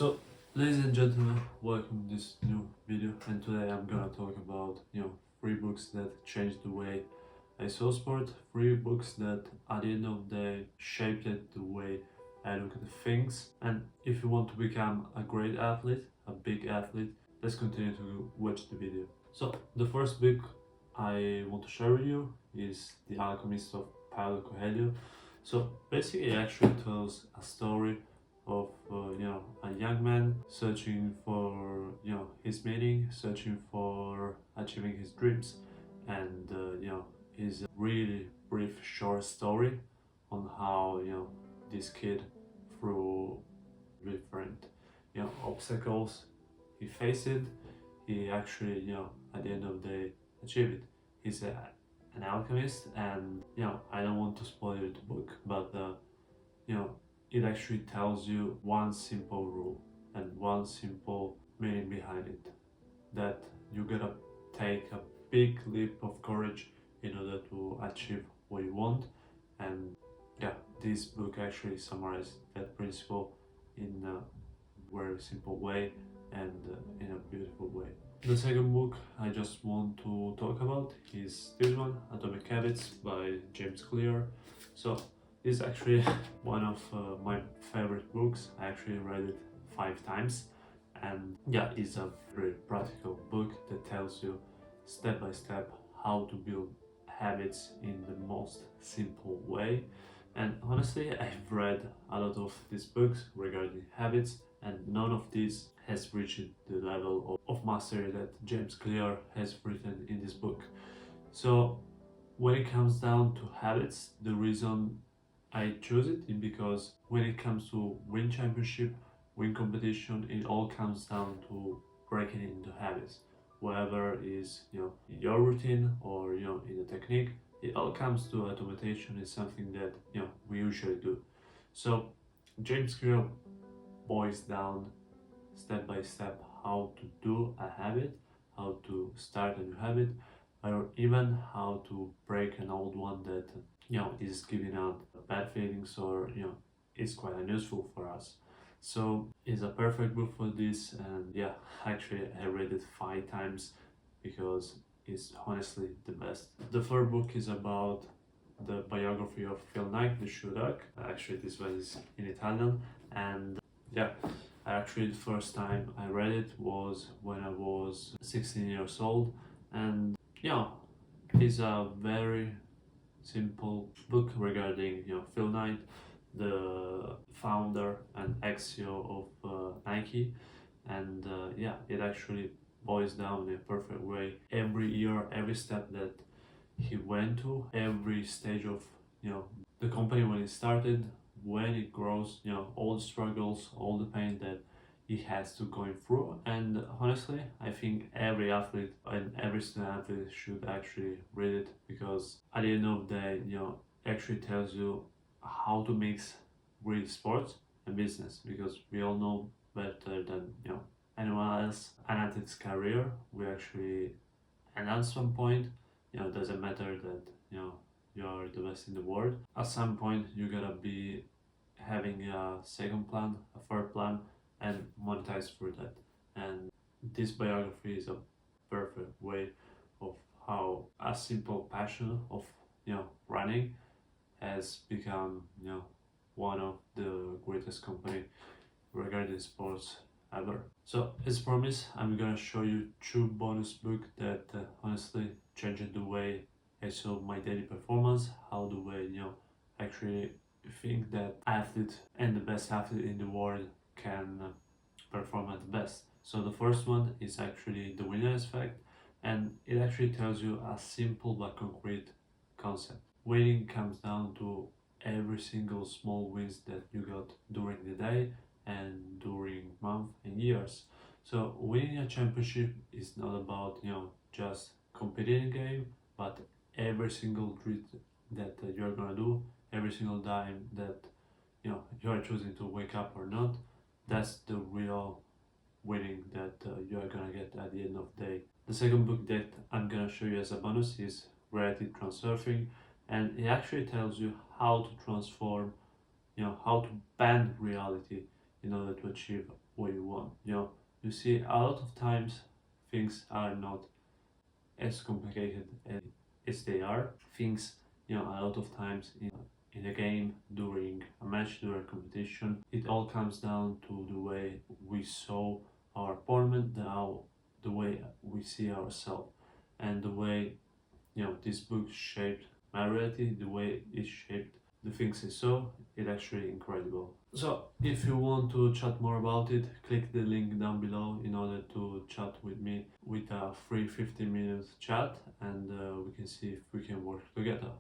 So, ladies and gentlemen, welcome to this new video, and today I'm gonna talk about three books that changed the way I saw sport, three books that at the end of the day shaped the way I look at things. And if you want to become a great athlete, a big athlete, let's continue to watch the video. So, the first book I want to share with you is The Alchemist of Paulo Coelho. So basically, it actually tells a story of a young man searching for his meaning, searching for achieving his dreams, and is a really brief short story on how this kid through different obstacles he faced it, he actually at the end of the day achieved it. He's an alchemist, and I don't want to spoil you the book, but you know it actually tells you one simple rule and one simple meaning behind it, that you gotta take a big leap of courage in order to achieve what you want. And yeah, this book actually summarizes that principle in a very simple way and in a beautiful way. The second book I just want to talk about is this one, Atomic Habits by James Clear. So this is actually one of my favorite books. I actually read it 5 times, and yeah, it's a very practical book that tells you step by step how to build habits in the most simple way. And honestly, I've read a lot of these books regarding habits, and none of these has reached the level of mastery that James Clear has written in this book. So when it comes down to habits, the reason I choose it is because when it comes to win championship, win competition, it all comes down to breaking into habits. Whatever is your routine or in the technique, it all comes to automation is something that we usually do. So James Clear boils down step by step how to do a habit, how to start a new habit, or even how to break an old one that is giving out bad feelings or is quite unuseful for us. So it's a perfect book for this, and yeah, actually I read it 5 times because it's honestly the best. The third book is about the biography of Phil Knight, the shoe dog. Actually, this one is in Italian, and yeah, actually the first time I read it was when I was 16 years old, and yeah, it's a very simple book regarding Phil Knight, the founder and ex-CEO of Nike, and yeah, it actually boils down in a perfect way every year, every step that he went to, every stage of the company when it started, when it grows, all the struggles, all the pain that he has to going through. And honestly, I think every athlete and every student athlete should actually read it, because at the end of the day, actually tells you how to mix real sports and business, because we all know better than anyone else an athlete's career. We actually, and at some point, it doesn't matter that you're the best in the world. At some point, you gotta be having a second plan, a third plan, and monetize for that. And this biography is a perfect way of how a simple passion of running has become one of the greatest company regarding sports ever. So as promised, I'm gonna show you 2 bonus book that honestly changed the way I saw my daily performance, how the way actually think that athlete and the best athlete in the world can perform at the best. So the first one is actually the winner's effect, and it actually tells you a simple but concrete concept. Winning comes down to every single small wins that you got during the day and during months and years. So winning a championship is not about just competing in a game, but every single treat that you're gonna do, every single time that you are choosing to wake up or not. That's the real winning that you are gonna get at the end of the day. The second book that I'm gonna show you as a bonus is Reality Transurfing, and it actually tells you how to transform, how to bend reality in order to achieve what you want. You see, a lot of times things are not as complicated as they are. Things, a lot of times in a game, during a match, during a competition, it all comes down to the way we saw our opponent, the way we see ourselves, and the way this book shaped my reality, the way it shaped the things I saw. It's actually incredible. So, if you want to chat more about it, click the link down below in order to chat with me with a free 15-minute chat, and we can see if we can work together.